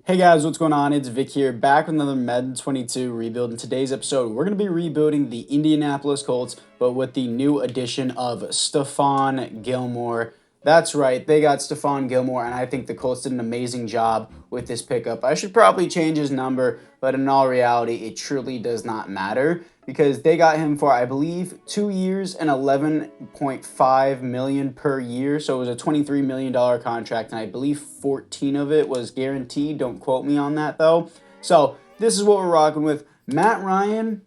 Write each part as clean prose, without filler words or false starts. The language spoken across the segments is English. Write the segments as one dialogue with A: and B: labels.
A: Hey guys, what's going on? It's Vic here, back with another Madden 22 rebuild. In today's episode, we're going to be rebuilding the Indianapolis Colts, but with the new addition of Stephon Gilmore. That's right, they got Stephon Gilmore, and I think the Colts did an amazing job with this pickup. I should probably change his number, but in all reality, it truly does not matter because they got him for, I believe, 2 years and $11.5 million per year. So it was a $23 million contract, and I believe 14 of it was guaranteed. Don't quote me on that, though. So this is what we're rocking with. Matt Ryan,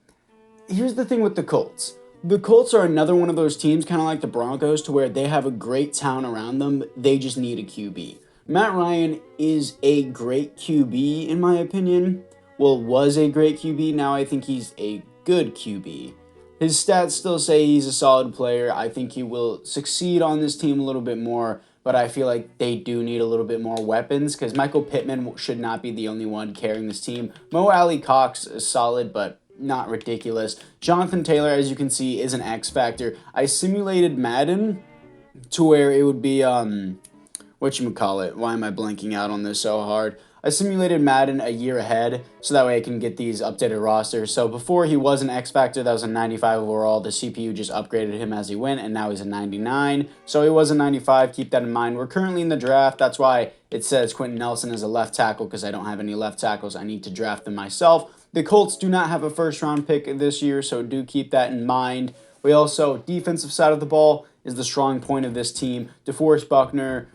A: here's the thing with the Colts. The Colts are another one of those teams, kind of like the Broncos, to where they have a great talent around them. They just need a QB. Matt Ryan is a great QB, in my opinion. Well, was a great QB. Now I think he's a good QB. His stats still say he's a solid player. I think he will succeed on this team a little bit more, but I feel like they do need a little bit more weapons because Michael Pittman should not be the only one carrying this team. Mo Alley Cox is solid, but not ridiculous. Jonathan Taylor, as you can see, is an X factor. I simulated Madden to where it would be whatchamacallit. Why am I blanking out on this so hard? I simulated Madden a year ahead so that way I can get these updated rosters. So before he was an X Factor, that was a 95 overall. The CPU just upgraded him as he went, and now he's a 99. So he was a 95. Keep that in mind. We're currently in the draft. That's why it says Quentin Nelson is a left tackle because I don't have any left tackles. I need to draft them myself. The Colts do not have a first-round pick this year, so do keep that in mind. We also, defensive side of the ball is the strong point of this team. DeForest Buckner,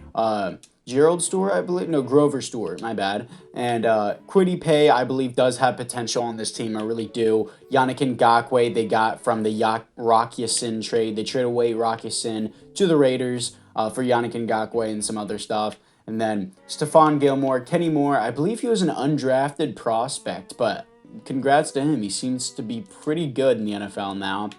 A: Gerald Stewart, I believe. No, Grover Stewart, my bad. And Kwity Paye, I believe, does have potential on this team. I really do. Yannick Ngakoue, they got from the Rock Ya-Sin trade. They traded away Rock Ya-Sin to the Raiders for Yannick Ngakoue and some other stuff. And then Stephon Gilmore, Kenny Moore, I believe he was an undrafted prospect, but congrats to him. He seems to be pretty good in the NFL now.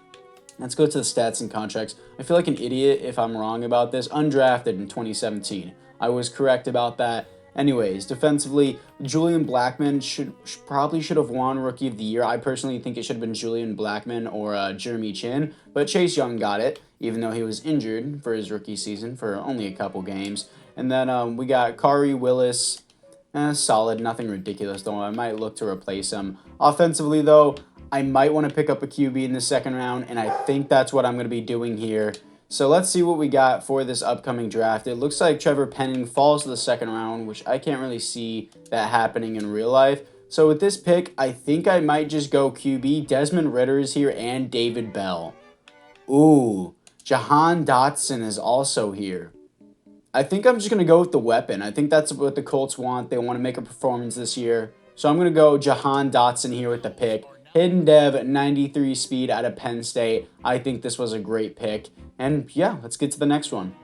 A: Let's go to the stats and contracts. I feel like an idiot if I'm wrong about this. Undrafted in 2017. I was correct about that. Anyways, defensively, Julian Blackmon probably should have won Rookie of the Year. I personally think it should have been Julian Blackmon or Jeremy Chin, but Chase Young got it, even though he was injured for his rookie season for only a couple games. And then we got Kari Willis, solid, nothing ridiculous though. I might look to replace him. Offensively though, I might want to pick up a QB in the second round, and I think that's what I'm going to be doing here. So let's see what we got for this upcoming draft. It looks like Trevor Penning falls to the second round, which I can't really see that happening in real life. So with this pick, I think I might just go QB. Desmond Ridder is here and David Bell. Ooh, Jahan Dotson is also here. I think I'm just going to go with the weapon. I think that's what the Colts want. They want to make a performance this year. So I'm going to go Jahan Dotson here with the pick. Hidden Dev, 93 speed out of Penn State. I think this was a great pick. And yeah, let's get to the next one.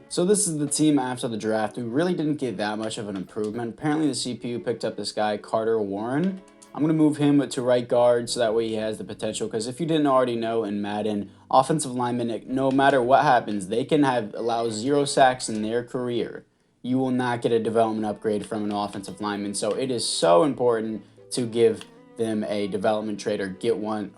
A: So this is the team after the draft who really didn't get that much of an improvement. Apparently the CPU picked up this guy, Carter Warren. I'm going to move him to right guard so that way he has the potential. Because if you didn't already know in Madden, offensive linemen, no matter what happens, they can allow 0 sacks in their career. You will not get a development upgrade from an offensive lineman. So it is so important to give them a development trait or get one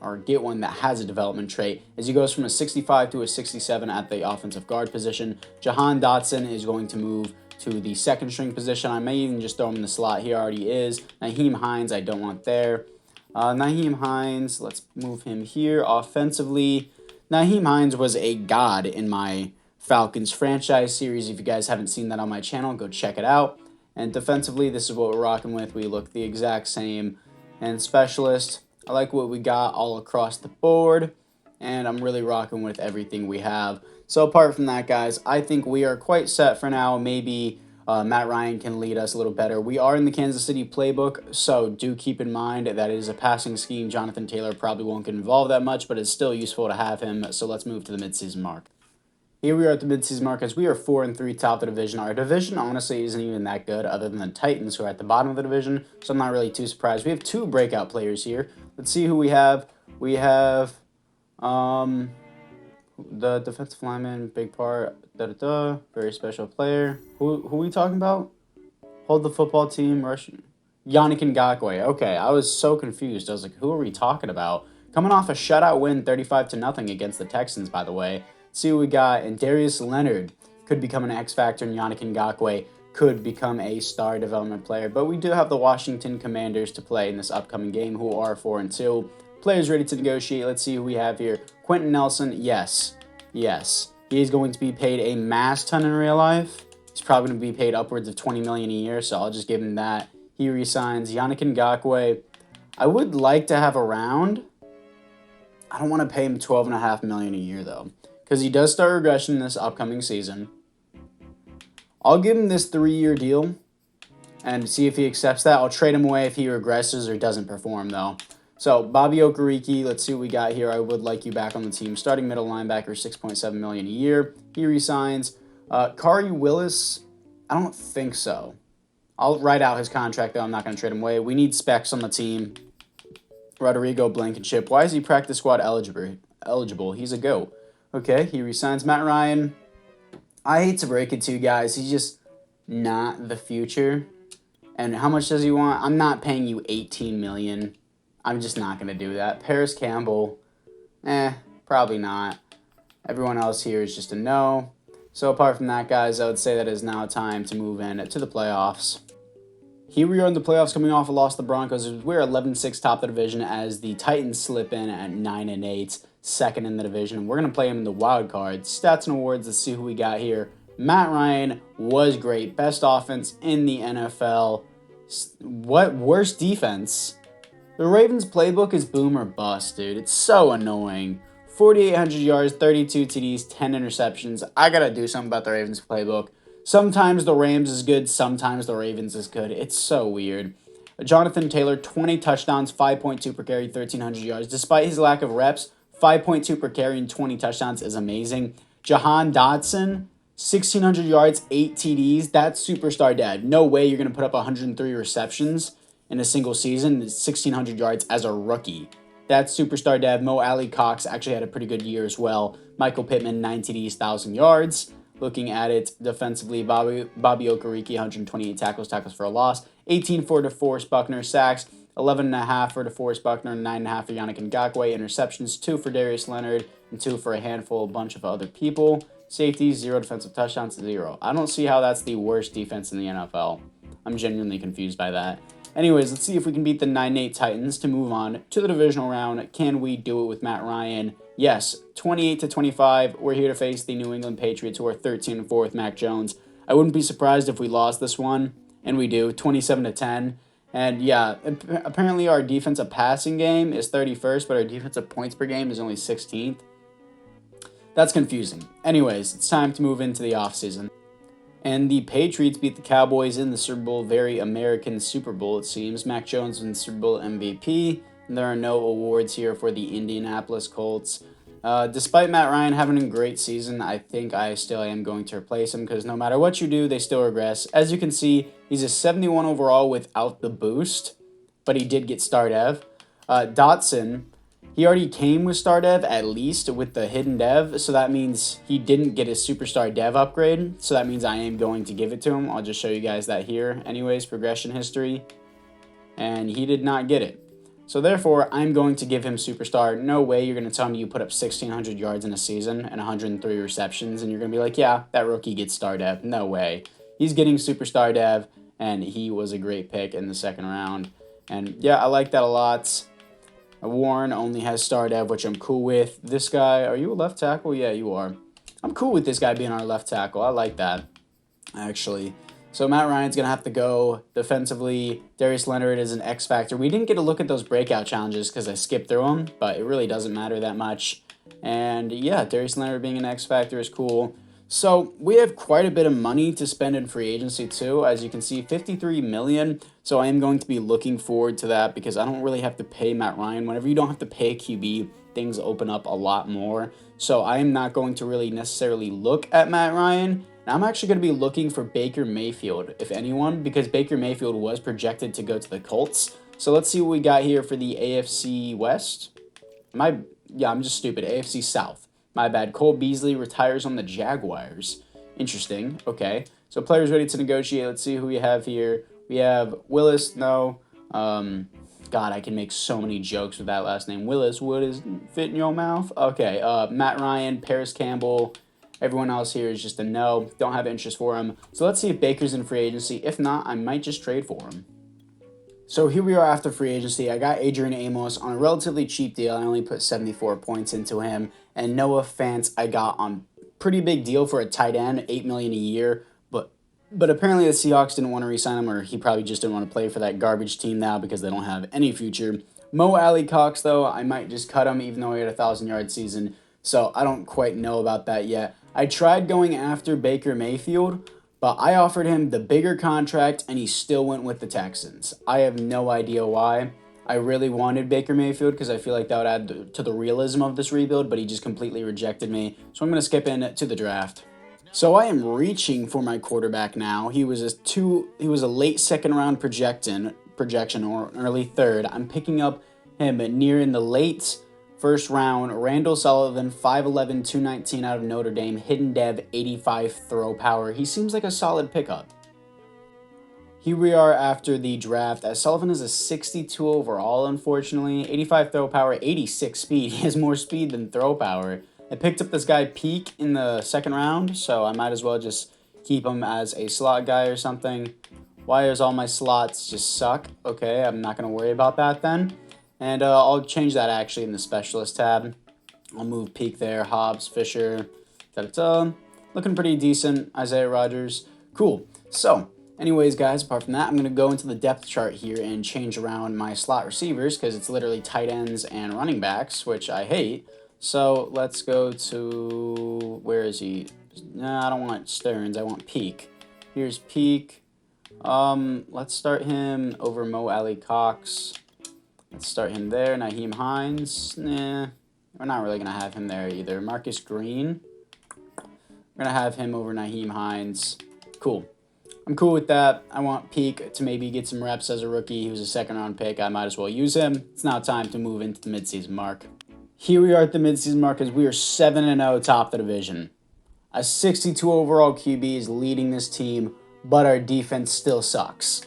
A: that has a development trait as he goes from a 65 to a 67 at the offensive guard position. Jahan Dotson is going to move to the second string position. I may even just throw him in the slot. He already is. Nyheim Hines, I don't want there. Nyheim Hines, let's move him here. Offensively, Nyheim Hines was a god in my Falcons franchise series. If you guys haven't seen that on my channel, go check it out. And defensively, this is what we're rocking with. We look the exact same. And specialist, I like what we got all across the board, and I'm really rocking with everything we have. So apart from that, guys, I think we are quite set for now. Maybe Matt Ryan can lead us a little better. We are in the Kansas City playbook, so do keep in mind that it is a passing scheme. Jonathan Taylor probably won't get involved that much, but it's still useful to have him. So let's move to the midseason mark. Here we are at the midseason mark as we are 4-3 top of the division. Our division honestly isn't even that good other than the Titans who are at the bottom of the division, so I'm not really too surprised. We have 2 breakout players here. Let's see who we have. We have the defensive lineman, big part, very special player. Who are we talking about? Hold the football team, rushing. Yannick Ngakoue. Okay, I was so confused. I was like, who are we talking about? Coming off a shutout win, 35-0 against the Texans, by the way. See what we got. And Darius Leonard could become an X factor in Yannick Ngakoue. could become a star development player. But we do have the Washington Commanders to play in this upcoming game, who are 4-2. Players ready to negotiate. Let's see who we have here. Quentin Nelson, yes. He is going to be paid a mass ton in real life. He's probably going to be paid upwards of $20 million a year, so I'll just give him that. He resigns. Yannick Ngakoue, I would like to have around. I don't want to pay him $12.5 million a year, though, because he does start regression this upcoming season. I'll give him this 3-year deal and see if he accepts that. I'll trade him away if he regresses or doesn't perform, though. So, Bobby Okereke, let's see what we got here. I would like you back on the team. Starting middle linebacker, $6.7 million a year. He resigns. Kari Willis, I don't think so. I'll write out his contract, though. I'm not going to trade him away. We need specs on the team. Rodrigo Blankenship. Why is he practice squad eligible? He's a GOAT. Okay, he resigns. Matt Ryan, I hate to break it to you guys. He's just not the future. And how much does he want? I'm not paying you $18 million. I'm just not going to do that. Paris Campbell, probably not. Everyone else here is just a no. So apart from that, guys, I would say that it is now time to move in to the playoffs. Here we are in the playoffs, coming off a loss to the Broncos. We're 11-6 top of the division as the Titans slip in at 9-8, second in the division. We're going to play them in the wild card. Stats and awards, let's see who we got here. Matt Ryan was great. Best offense in the NFL. What worst defense? The Ravens playbook is boom or bust, dude. It's so annoying. 4,800 yards, 32 TDs, 10 interceptions. I got to do something about the Ravens playbook. Sometimes the Rams is good, sometimes the Ravens is good. It's so weird. Jonathan Taylor, 20 touchdowns, 5.2 per carry, 1,300 yards. Despite his lack of reps, 5.2 per carry and 20 touchdowns is amazing. Jahan Dotson, 1,600 yards, 8 TDs. That's superstar dad. No way you're going to put up 103 receptions in a single season, 1,600 yards as a rookie. That's superstar dad. Mo Alley Cox actually had a pretty good year as well. Michael Pittman, 9 TDs, 1,000 yards. Looking at it defensively, Bobby Okereke, 128 tackles for a loss, 18 for DeForest Buckner, sacks, 11.5 for DeForest Buckner, 9.5 for Yannick Ngakoue, interceptions, 2 for Darius Leonard, and 2 for a bunch of other people. Safeties, 0 defensive touchdowns, 0. I don't see how that's the worst defense in the NFL. I'm genuinely confused by that. Anyways, let's see if we can beat the 9-8 Titans to move on to the divisional round. Can we do it with Matt Ryan? Yes, 28-25. We're here to face the New England Patriots, who are 13-4 with Mac Jones. I wouldn't be surprised if we lost this one, and we do, 27-10. And yeah, apparently our defensive passing game is 31st, but our defensive points per game is only 16th. That's confusing. Anyways, it's time to move into the offseason. And the Patriots beat the Cowboys in the Super Bowl, very American Super Bowl, it seems. Mac Jones wins Super Bowl MVP. And there are no awards here for the Indianapolis Colts. Despite Matt Ryan having a great season, I think I still am going to replace him because no matter what you do, they still regress. As you can see, he's a 71 overall without the boost, but he did get star dev. Dotson, he already came with star dev, at least with the hidden dev, so that means he didn't get his superstar dev upgrade, so that means I am going to give it to him. I'll just show you guys that here. Anyways, progression history, and he did not get it. So therefore, I'm going to give him superstar. No way you're going to tell me you put up 1,600 yards in a season and 103 receptions, and you're going to be like, yeah, that rookie gets star dev. No way. He's getting superstar dev, and he was a great pick in the second round. And yeah, I like that a lot. Warren only has star dev, which I'm cool with. This guy, are you a left tackle? Yeah, you are. I'm cool with this guy being our left tackle. I like that, actually. So Matt Ryan's going to have to go defensively. Darius Leonard is an X factor. We didn't get a look at those breakout challenges because I skipped through them, but it really doesn't matter that much. And yeah, Darius Leonard being an X factor is cool. So we have quite a bit of money to spend in free agency too. As you can see, $53 million. So I am going to be looking forward to that because I don't really have to pay Matt Ryan. Whenever you don't have to pay a QB, things open up a lot more. So I am not going to really necessarily look at Matt Ryan. And I'm actually going to be looking for Baker Mayfield, if anyone, because Baker Mayfield was projected to go to the Colts. So let's see what we got here for the AFC West. I'm just stupid. AFC South. My bad. Cole Beasley retires on the Jaguars. Interesting. Okay. So players ready to negotiate. Let's see who we have here. We have Willis. No. God, I can make so many jokes with that last name. Willis, what is fit in your mouth? Okay. Matt Ryan, Paris Campbell, Everyone else here is just a no. Don't have interest for him. So let's see if Baker's in free agency. If not, I might just trade for him. So here we are after free agency. I got Adrian Amos on a relatively cheap deal. I only put 74 points into him. And Noah Fant I got on pretty big deal for a tight end, $8 million a year. But apparently the Seahawks didn't want to re-sign him, or he probably just didn't want to play for that garbage team now because they don't have any future. Mo Alley Cox, though, I might just cut him even though he had a 1,000-yard season. So I don't quite know about that yet. I tried going after Baker Mayfield, but I offered him the bigger contract, and he still went with the Texans. I have no idea why. I really wanted Baker Mayfield because I feel like that would add to the realism of this rebuild, but he just completely rejected me. So I'm going to skip into the draft. So I am reaching for my quarterback now. He was a late second round projection or an early third. I'm picking up him near in the late first round. Randall Sullivan, 5'11", 219 out of Notre Dame, hidden dev, 85 throw power. He seems like a solid pickup. Here we are after the draft. Sullivan is a 62 overall, unfortunately. 85 throw power, 86 speed. He has more speed than throw power. I picked up this guy Peak in the second round, so I might as well just keep him as a slot guy or something. Why does all my slots just suck? Okay, I'm not going to worry about that then. And I'll change that actually in the specialist tab. I'll move Peak there, Hobbs, Fisher. Looking pretty decent, Isaiah Rodgers. Cool. So, anyways, guys, apart from that, I'm going to go into the depth chart here and change around my slot receivers because it's literally tight ends and running backs, which I hate. So let's go to, where is he? No, I don't want Stearns. I want Peak. Here's Peak. Let's start him over Mo Alley Cox. Let's start him there. Nyheim Hines. Nah, we're not really going to have him there either. Marcus Green. We're going to have him over Nyheim Hines. Cool. I'm cool with that. I want Peak to maybe get some reps as a rookie. He was a second-round pick. I might as well use him. It's now time to move into the midseason mark. Here we are at the midseason mark as we are 7-0 top the division. A 62 overall QB is leading this team, but our defense still sucks.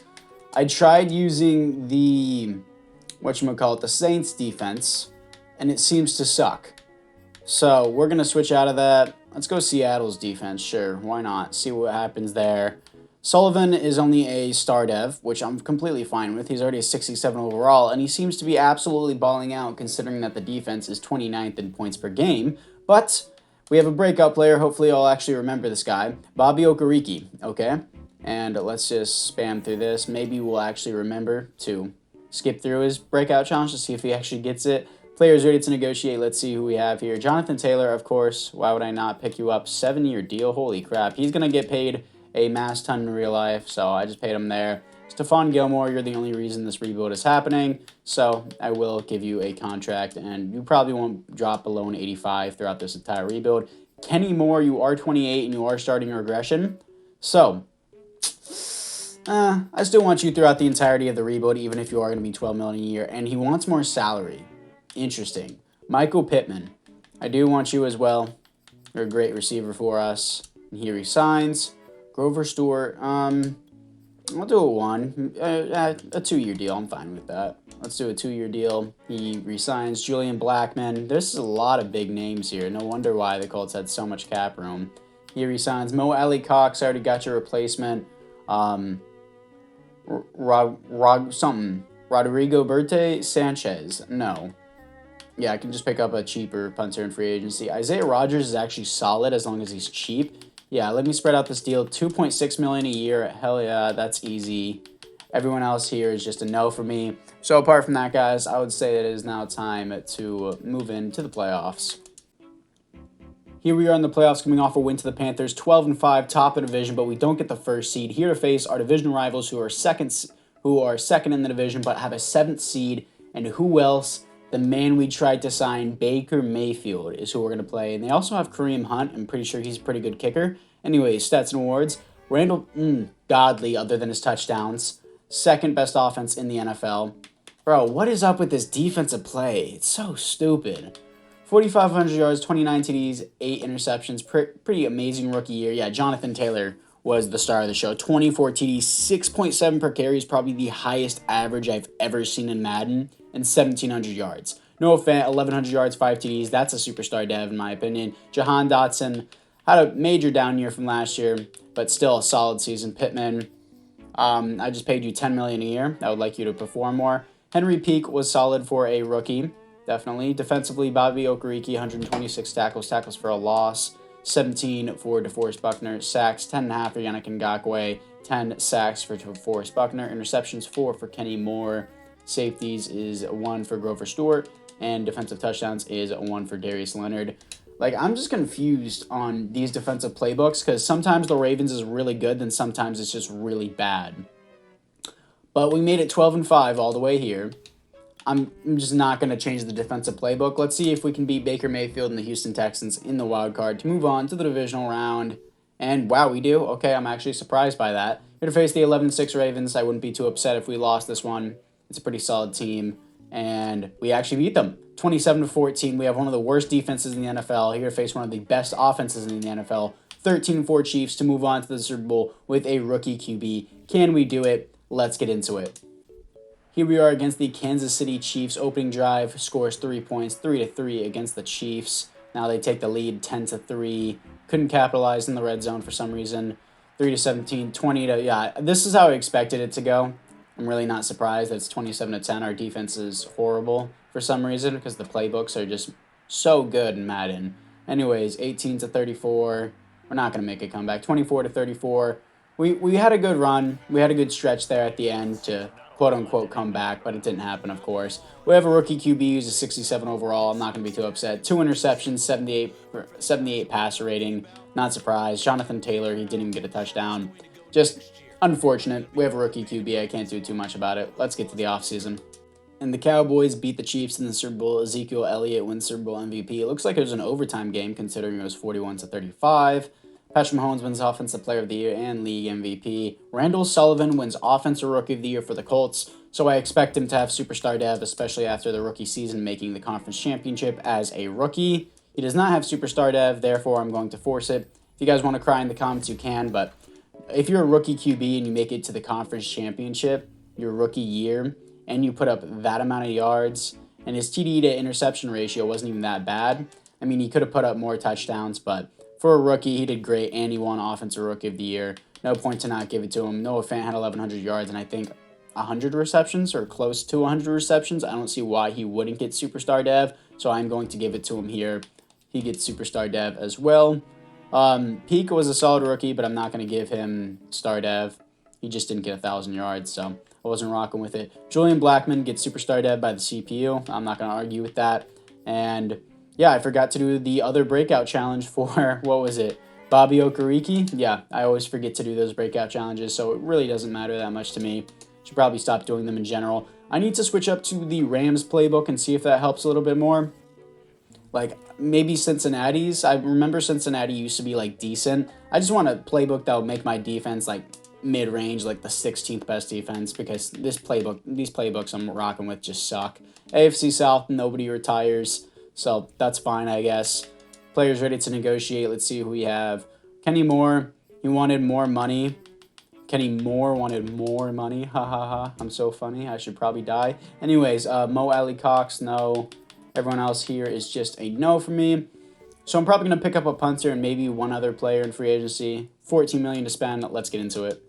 A: I tried using the Saints defense, and it seems to suck. So we're going to switch out of that. Let's go Seattle's defense. Sure, why not? See what happens there. Sullivan is only a star dev, which I'm completely fine with. He's already a 67 overall, and he seems to be absolutely balling out considering that the defense is 29th in points per game. But we have a breakout player. Hopefully I'll actually remember this guy. Bobby Okereke, okay? And let's just spam through this. Maybe we'll actually remember to skip through his breakout challenge to see if he actually gets it. Players ready to negotiate. Let's see who we have here. Jonathan Taylor, of course. Why would I not pick you up? 7-year deal. Holy crap. He's going to get paid a mass ton in real life, so I just paid him there. Stephon Gilmore, you're the only reason this rebuild is happening, so I will give you a contract, and you probably won't drop below an 85 throughout this entire rebuild. Kenny Moore, you are 28, and you are starting a regression, so I still want you throughout the entirety of the rebuild, even if you are going to be $12 million a year, and he wants more salary. Interesting. Michael Pittman, I do want you as well. You're a great receiver for us, and here he signs. Grover Stewart, I'll do a 2-year deal. I'm fine with that. Let's do a 2-year deal. He resigns. Julian Blackmon. There's a lot of big names here. No wonder why the Colts had so much cap room. He resigns. Mo Alley Cox, I already got your replacement. Rodrigo Berte Sanchez. No. Yeah, I can just pick up a cheaper punter in free agency. Isaiah Rodgers is actually solid as long as he's cheap. Yeah, let me spread out this deal. $2.6 million a year. Hell yeah, that's easy. Everyone else here is just a no for me. So apart from that, guys, I would say it is now time to move into the playoffs. Here we are in the playoffs, coming off a win to the Panthers, 12-5, top of the division, but we don't get the first seed. Here to face our division rivals, who are second in the division, but have a 7th seed. And who else? The man we tried to sign, Baker Mayfield, is who we're going to play. And they also have Kareem Hunt. I'm pretty sure he's a pretty good kicker. Anyways, stats and awards. Randall, godly other than his touchdowns. Second best offense in the NFL. Bro, what is up with this defensive play? It's so stupid. 4,500 yards, 29 TDs, 8 interceptions. Pretty amazing rookie year. Yeah, Jonathan Taylor was the star of the show. 24 TDs, 6.7 per carry is probably the highest average I've ever seen in Madden, and 1,700 yards. Noah Fant, 1,100 yards, 5 TDs. That's a superstar dev, in my opinion. Jahan Dotson, Had a major down year from last year, but still a solid season. Pittman, I just paid you $10 million a year. I would like you to perform more. Henry Peak was solid for a rookie, definitely. Defensively, Bobby Okereke, 126 tackles for a loss, 17 for DeForest Buckner, sacks 10.5 for Yannick Ngakoue, 10 sacks for DeForest Buckner, interceptions 4 for Kenny Moore, safeties is 1 for Grover Stewart, and defensive touchdowns is 1 for Darius Leonard. Like, I'm just confused on these defensive playbooks because sometimes the Ravens is really good, then sometimes it's just really bad. But we made it 12-5 all the way here. I'm just not going to change the defensive playbook. Let's see if we can beat Baker Mayfield and the Houston Texans in the wild card to move on to the divisional round. And wow, we do? Okay, I'm actually surprised by that. We're going to face the 11-6 Ravens. I wouldn't be too upset if we lost this one. It's a pretty solid team. And we actually beat them. 27-14. We have one of the worst defenses in the NFL. Here to face one of the best offenses in the NFL. 13-4 Chiefs to move on to the Super Bowl with a rookie QB. Can we do it? Let's get into it. Here we are against the Kansas City Chiefs. Opening drive scores 3 points, 3-3 against the Chiefs. Now they take the lead 10-3. Couldn't capitalize in the red zone for some reason. 3-17, 20 to yeah. This is how I expected it to go. I'm really not surprised that it's 27-10. Our defense is horrible for some reason because the playbooks are just so good in Madden. Anyways, 18-34. We're not gonna make a comeback. 24-34. We had a good run. We had a good stretch there at the end to quote-unquote come back, but it didn't happen, of course. We have a rookie QB who's a 67 overall. I'm not going to be too upset. 2 interceptions, 78 passer rating. Not surprised. Jonathan Taylor, he didn't even get a touchdown. Just unfortunate. We have a rookie QB. I can't do too much about it. Let's get to the offseason. And the Cowboys beat the Chiefs in the Super Bowl. Ezekiel Elliott wins Super Bowl MVP. It looks like it was an overtime game considering it was 41-35. Patrick Mahomes wins Offensive Player of the Year and League MVP. Randall Sullivan wins Offensive Rookie of the Year for the Colts, so I expect him to have Superstar Dev, especially after the rookie season making the conference championship as a rookie. He does not have Superstar Dev, therefore I'm going to force it. If you guys want to cry in the comments, you can, but if you're a rookie QB and you make it to the conference championship, your rookie year, and you put up that amount of yards, and his TD to interception ratio wasn't even that bad. I mean, he could have put up more touchdowns, but for a rookie, he did great, and he won Offensive Rookie of the Year. No point to not give it to him. Noah Fant had 1,100 yards, and I think 100 receptions, or close to 100 receptions. I don't see why he wouldn't get Superstar Dev, so I'm going to give it to him here. He gets Superstar Dev as well. Peak was a solid rookie, but I'm not going to give him Star Dev. He just didn't get 1,000 yards, so I wasn't rocking with it. Julian Blackmon gets Superstar Dev by the CPU. I'm not going to argue with that. And yeah, I forgot to do the other breakout challenge for, what was it, Bobby Okereke? Yeah, I always forget to do those breakout challenges, so it really doesn't matter that much to me. Should probably stop doing them in general. I need to switch up to the Rams playbook and see if that helps a little bit more. Like, maybe Cincinnati's. I remember Cincinnati used to be, like, decent. I just want a playbook that will make my defense, like, mid-range, like the 16th best defense, because these playbooks I'm rocking with just suck. AFC South, nobody retires. So that's fine, I guess. Players ready to negotiate. Let's see who we have. Kenny Moore, he wanted more money. Kenny Moore wanted more money. Ha ha ha. I'm so funny. I should probably die. Anyways, Mo Alley Cox, no. Everyone else here is just a no for me. So I'm probably going to pick up a punter and maybe one other player in free agency. $14 million to spend. Let's get into it.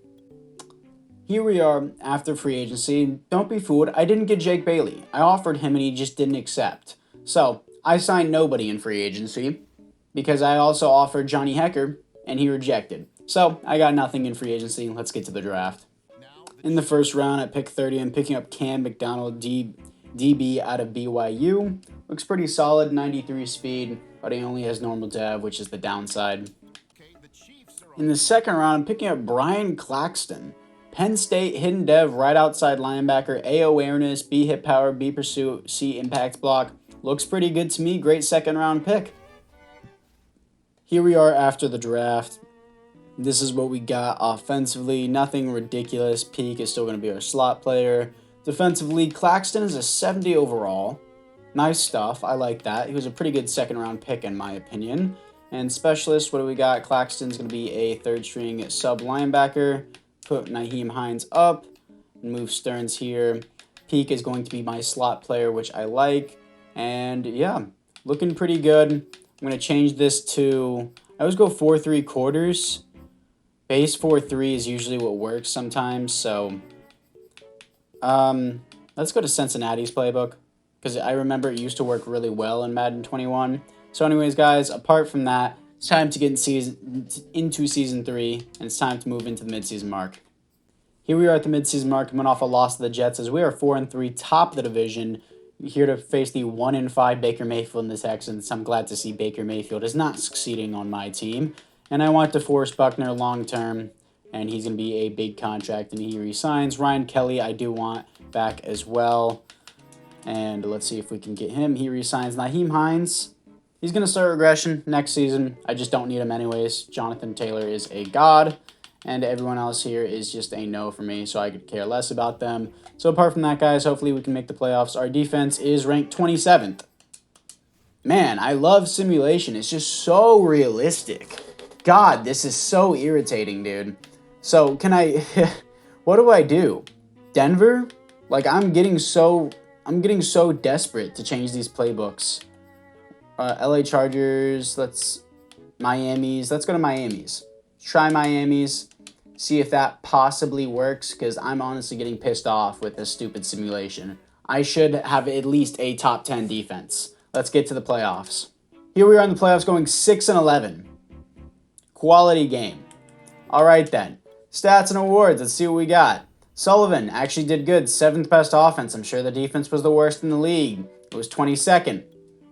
A: Here we are after free agency. Don't be fooled. I didn't get Jake Bailey. I offered him and he just didn't accept. So I signed nobody in free agency because I also offered Johnny Hecker and he rejected. So I got nothing in free agency. Let's get to the draft. In the first round at pick 30, I'm picking up Cam McDonald, DB out of BYU. Looks pretty solid, 93 speed, but he only has normal dev, which is the downside. In the second round, I'm picking up Brian Claxton. Penn State, hidden dev, right outside linebacker, A awareness, B hit power, B pursuit, C impact block. Looks pretty good to me. Great second round pick. Here we are after the draft. This is what we got offensively. Nothing ridiculous. Peak is still going to be our slot player. Defensively, Claxton is a 70 overall. Nice stuff. I like that. He was a pretty good second round pick in my opinion. And specialist, what do we got? Claxton's going to be a third string sub linebacker. Put Nyheim Hines up and move Stearns here. Peak is going to be my slot player, which I like. And yeah, looking pretty good. I'm going to change this to I always go 4.75. Base 4.3 is usually what works sometimes, so let's go to Cincinnati's playbook, because I remember it used to work really well in Madden 21. So anyways, guys, apart from that, it's time to get into Season 3, and it's time to move into the midseason mark. Here we are at the midseason mark, coming off a loss to the Jets, as we are 4-3, top of the division, here to face the 1-5 Baker Mayfield and the Texans. I'm glad to see Baker Mayfield is not succeeding on my team, and I want DeForest Buckner long term, and he's going to be a big contract, and he resigns. Ryan Kelly, I do want back as well, and let's see if we can get him. He resigns. Nyheim Hines, he's going to start regression next season. I just don't need him anyways. Jonathan Taylor is a god, and everyone else here is just a no for me, so I could care less about them. So apart from that, guys, hopefully we can make the playoffs. Our defense is ranked 27th. Man, I love simulation. It's just so realistic. God, this is so irritating, dude. So can I... what do I do? Denver? Like, I'm getting so desperate to change these playbooks. LA Chargers, Miami's. Let's go to Miami's. Try Miami's. See if that possibly works, because I'm honestly getting pissed off with this stupid simulation. I should have at least a top 10 defense. Let's get to the playoffs. Here we are in the playoffs going 6-11. Quality game. All right then. Stats and awards. Let's see what we got. Sullivan actually did good. 7th best offense. I'm sure the defense was the worst in the league. It was 22nd.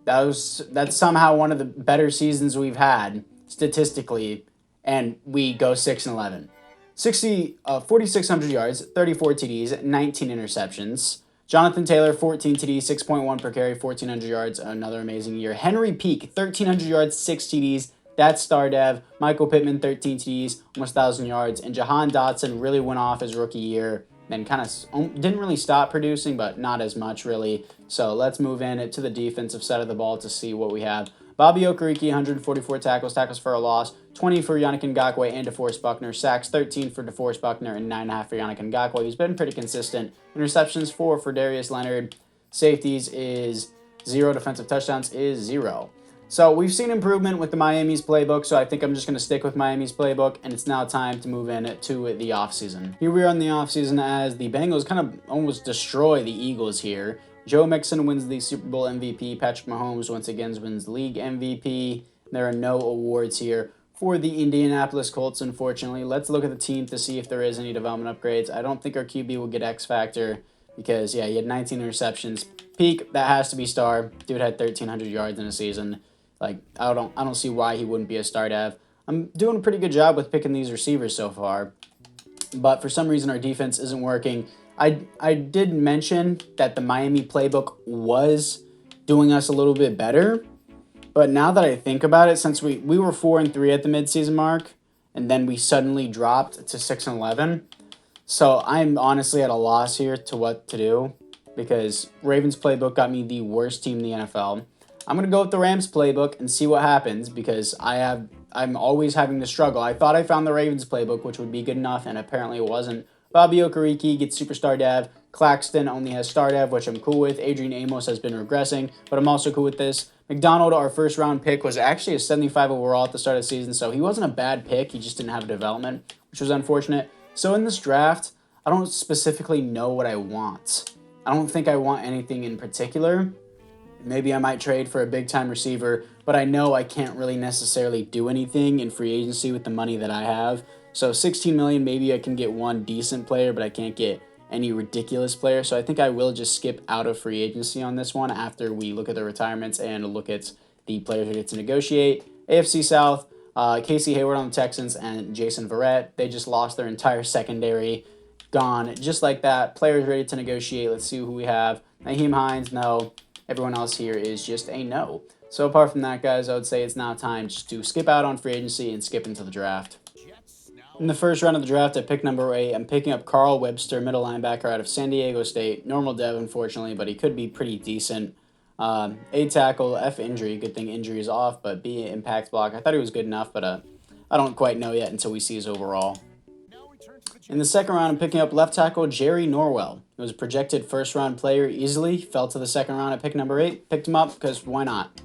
A: That's somehow one of the better seasons we've had statistically, and we go 6-11. 4,600 yards, 34 TDs, 19 interceptions. Jonathan Taylor, 14 TDs, 6.1 per carry, 1,400 yards, another amazing year. Henry Peak, 1,300 yards, 6 TDs, that's star dev. Michael Pittman, 13 TDs, almost 1,000 yards. And Jahan Dotson really went off his rookie year, then kind of didn't really stop producing, but not as much really. So let's move in to the defensive side of the ball to see what we have. Bobby Okereke, 144 tackles for a loss, 20 for Yannick Ngakoue and DeForest Buckner. Sacks, 13 for DeForest Buckner and 9.5 for Yannick Ngakoue. He's been pretty consistent. Interceptions, 4 for Darius Leonard. Safeties is 0. Defensive touchdowns is 0. So we've seen improvement with the Miami's playbook, so I think I'm just going to stick with Miami's playbook, and it's now time to move in to the offseason. Here we are in the offseason as the Bengals kind of almost destroy the Eagles here. Joe Mixon wins the Super Bowl MVP. Patrick Mahomes once again wins the league MVP. There are no awards here for the Indianapolis Colts, unfortunately. Let's look at the team to see if there is any development upgrades. I don't think our QB will get X Factor because, yeah, he had 19 interceptions. Peak, that has to be star. Dude had 1,300 yards in a season. Like, I don't see why he wouldn't be a star dev. I'm doing a pretty good job with picking these receivers so far, but for some reason our defense isn't working. I did mention that the Miami playbook was doing us a little bit better, but now that I think about it, since we were 4-3 at the midseason mark, and then we suddenly dropped to 6-11, so I'm honestly at a loss here to what to do, because Ravens playbook got me the worst team in the NFL. I'm going to go with the Rams playbook and see what happens, because I'm always having to struggle. I thought I found the Ravens playbook, which would be good enough, and apparently it wasn't. Bobby Okereke gets superstar dev. Claxton only has star dev, which I'm cool with. Adrian Amos has been regressing, but I'm also cool with this. McDonald, our first round pick, was actually a 75 overall at the start of the season, so he wasn't a bad pick. He just didn't have a development, which was unfortunate. So in this draft, I don't specifically know what I want. I don't think I want anything in particular. Maybe I might trade for a big-time receiver, but I know I can't really necessarily do anything in free agency with the money that I have. So $16 million, maybe I can get one decent player, but I can't get any ridiculous player. So I think I will just skip out of free agency on this one after we look at the retirements and look at the players who get to negotiate. AFC South, Casey Hayward on the Texans and Jason Verrett. They just lost their entire secondary. Gone. Just like that. Players ready to negotiate. Let's see who we have. Nyheim Hines, no. Everyone else here is just a no. So apart from that, guys, I would say it's now time just to skip out on free agency and skip into the draft. In the first round of the draft, at pick number 8, I'm picking up Carl Webster, middle linebacker out of San Diego State. Normal dev, unfortunately, but he could be pretty decent. A tackle, F injury. Good thing injury is off, but B impact block. I thought he was good enough, but I don't quite know yet until we see his overall. In the second round, I'm picking up left tackle Jerry Norwell. He was a projected first-round player easily. Fell to the second round at pick number 8. Picked him up because why not?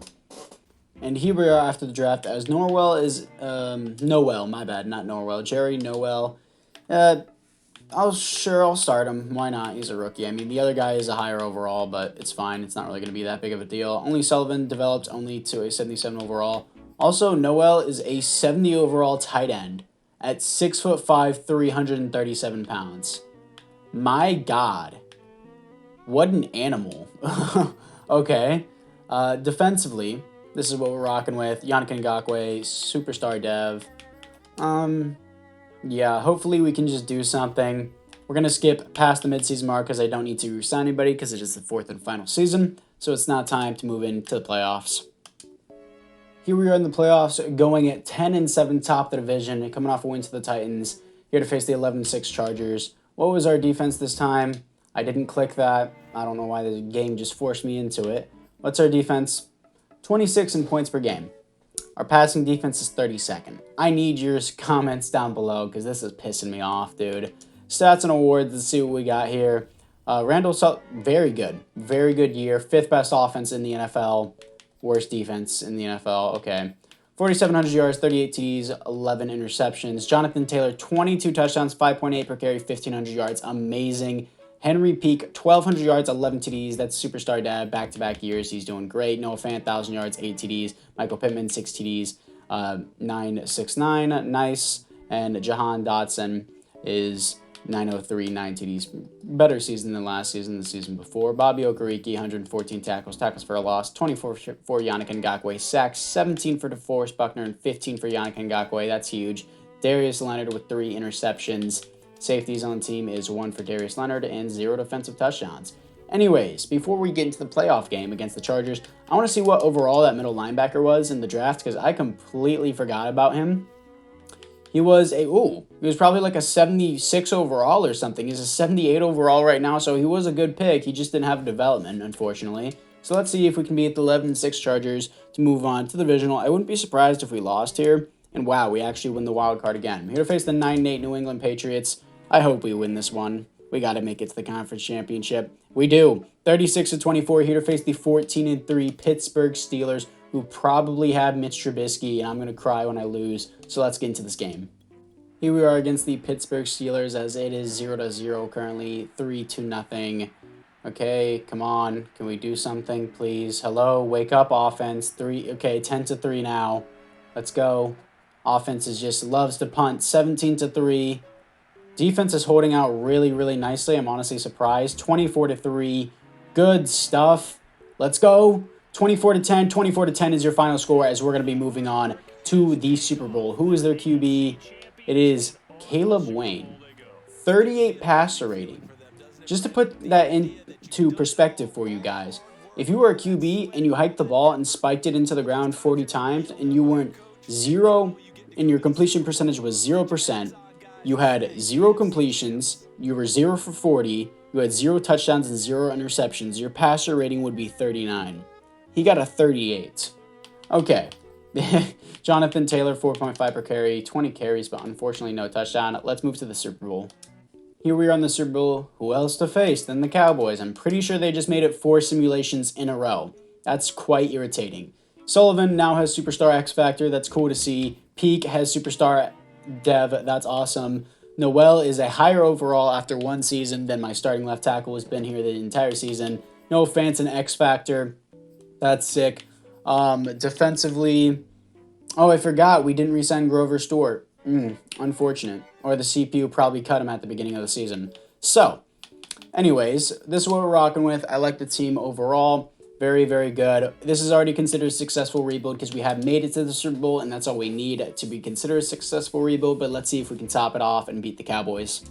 A: And here we are after the draft as Norwell is, Noel, my bad, not Norwell, Jerry Noel. I'll start him. Why not? He's a rookie. I mean, the other guy is a higher overall, but it's fine. It's not really going to be that big of a deal. Only Sullivan developed only to a 77 overall. Also, Noel is a 70 overall tight end at 6'5", 337 pounds. My God. What an animal. Okay. Defensively, this is what we're rocking with. Yannick Ngakoue, superstar dev. Yeah, hopefully we can just do something. We're going to skip past the midseason mark because I don't need to sign anybody because it is the fourth and final season. So it's not time to move into the playoffs. Here we are in the playoffs going at 10-7 top of the division, coming off a win to the Titans. Here to face the 11-6 Chargers. What was our defense this time? I didn't click that. I don't know why the game just forced me into it. What's our defense? 26 in points per game. Our passing defense is 32nd. I need your comments down below because this is pissing me off, dude. Stats and awards, let's see what we got here. Randall Sullivan, very good. Very good year. 5th best offense in the NFL. Worst defense in the NFL. Okay. 4,700 yards, 38 TDs, 11 interceptions. Jonathan Taylor, 22 touchdowns, 5.8 per carry, 1,500 yards. Amazing. Henry Peak, 1,200 yards, 11 TDs. That's superstar dad, back-to-back years. He's doing great. Noah Fant, 1,000 yards, 8 TDs. Michael Pittman, 6 TDs, 969. Nice. And Jahan Dotson is 903, 9 TDs. Better season than last season, the season before. Bobby Okereke, 114 tackles for a loss, 24 for Yannick Ngakoue, sacks, 17 for DeForest Buckner, and 15 for Yannick Ngakoue. That's huge. Darius Leonard with 3 interceptions. Safeties on the team is 1 for Darius Leonard and 0 defensive touchdowns. Anyways, before we get into the playoff game against the Chargers, I want to see what overall that middle linebacker was in the draft because I completely forgot about him. He was probably like a 76 overall or something. He's a 78 overall right now, so he was a good pick. He just didn't have development, unfortunately. So let's see if we can beat the 11-6 Chargers to move on to the divisional. I wouldn't be surprised if we lost here. And wow, we actually win the wild card again. I'm here to face the 9-8 New England Patriots. I hope we win this one. We got to make it to the conference championship. We do. 36-24 here to face the 14-3 Pittsburgh Steelers, who probably have Mitch Trubisky, and I'm going to cry when I lose. So let's get into this game. Here we are against the Pittsburgh Steelers as it is 0-0 currently, 3-0. Okay, come on. Can we do something, please? Hello, wake up, offense. 10-3 now. Let's go. Offense just loves to punt. 17-3. Defense is holding out really, really nicely. I'm honestly surprised. 24-3. Good stuff. Let's go. 24-10. 24-10 is your final score as we're going to be moving on to the Super Bowl. Who is their QB? It is Caleb Wayne. 38 passer rating. Just to put that into perspective for you guys, if you were a QB and you hiked the ball and spiked it into the ground 40 times and you weren't 0 and your completion percentage was 0%, you had 0 completions, you were 0 for 40, you had 0 touchdowns and 0 interceptions, your passer rating would be 39. He got a 38. Okay. Jonathan Taylor, 4.5 per carry, 20 carries, but unfortunately no touchdown. Let's move to the Super Bowl. Here we are in the Super Bowl. Who else to face than the Cowboys? I'm pretty sure they just made it 4 simulations in a row. That's quite irritating. Sullivan now has Superstar X Factor. That's cool to see. Peak has Superstar Dev. That's awesome. Noel is a higher overall after 1 season than my starting left tackle has been here the entire season. No Fant and X Factor. That's sick. Defensively, I forgot we didn't re-sign Grover Stewart. Unfortunate. Or the CPU probably cut him at the beginning of the season. So, anyways, this is what we're rocking with. I like the team overall. Very, very good. This is already considered a successful rebuild because we have made it to the Super Bowl, and that's all we need to be considered a successful rebuild. But let's see if we can top it off and beat the Cowboys.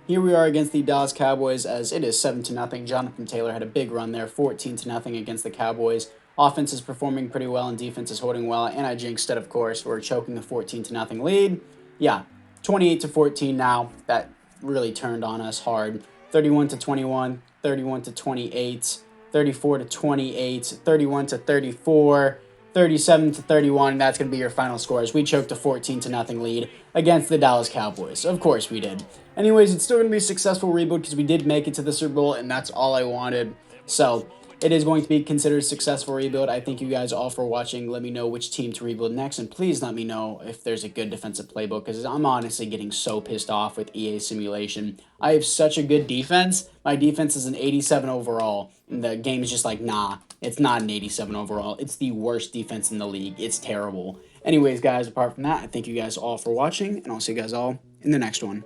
A: Here we are against the Dallas Cowboys as it is 7-0. Jonathan Taylor had a big run there, 14-0 against the Cowboys. Offense is performing pretty well and defense is holding well. And I jinxed it, of course. We're choking the 14-0 lead. Yeah, 28-14 now. That really turned on us hard. 31-21, 31-28, 34-28, 31-34, 37-31. That's going to be your final scores. We choked a 14-0 lead against the Dallas Cowboys. Of course we did. Anyways, it's still going to be a successful rebuild because we did make it to the Super Bowl, and that's all I wanted. So, it is going to be considered a successful rebuild. I thank you guys all for watching. Let me know which team to rebuild next, and please let me know if there's a good defensive playbook, because I'm honestly getting so pissed off with EA Simulation. I have such a good defense. My defense is an 87 overall, and the game is just like, nah, it's not an 87 overall. It's the worst defense in the league. It's terrible. Anyways, guys, apart from that, I thank you guys all for watching, and I'll see you guys all in the next one.